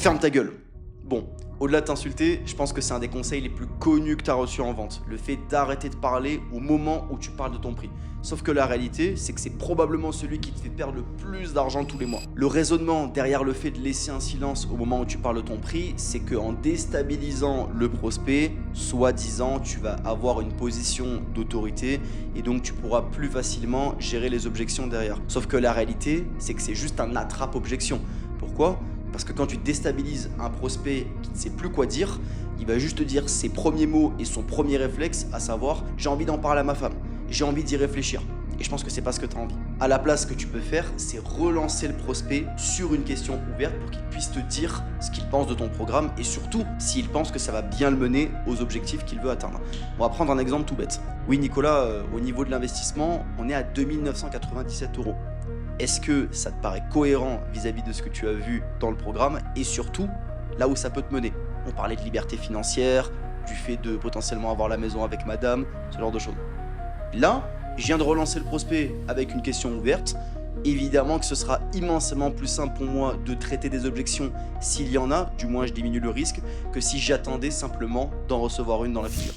Ferme ta gueule. Bon, au-delà de t'insulter, je pense que c'est un des conseils les plus connus que tu as reçus en vente. Le fait d'arrêter de parler au moment où tu parles de ton prix. Sauf que la réalité, c'est que c'est probablement celui qui te fait perdre le plus d'argent tous les mois. Le raisonnement derrière le fait de laisser un silence au moment où tu parles de ton prix, c'est qu'en déstabilisant le prospect, soi-disant, tu vas avoir une position d'autorité et donc tu pourras plus facilement gérer les objections derrière. Sauf que la réalité, c'est que c'est juste un attrape-objection. Pourquoi ? Parce que quand tu déstabilises un prospect qui ne sait plus quoi dire, il va juste te dire ses premiers mots et son premier réflexe, à savoir « j'ai envie d'en parler à ma femme, j'ai envie d'y réfléchir ». Et je pense que c'est pas ce que tu as envie. À la place, ce que tu peux faire, c'est relancer le prospect sur une question ouverte pour qu'il puisse te dire ce qu'il pense de ton programme et surtout s'il pense que ça va bien le mener aux objectifs qu'il veut atteindre. On va prendre un exemple tout bête. Oui Nicolas, au niveau de l'investissement, on est à 2 997 €. Est-ce que ça te paraît cohérent vis-à-vis de ce que tu as vu dans le programme et surtout là où ça peut te mener? On parlait de liberté financière, du fait de potentiellement avoir la maison avec madame, ce genre de choses. Là, je viens de relancer le prospect avec une question ouverte. Évidemment que ce sera immensément plus simple pour moi de traiter des objections s'il y en a, du moins je diminue le risque, que si j'attendais simplement d'en recevoir une dans la figure.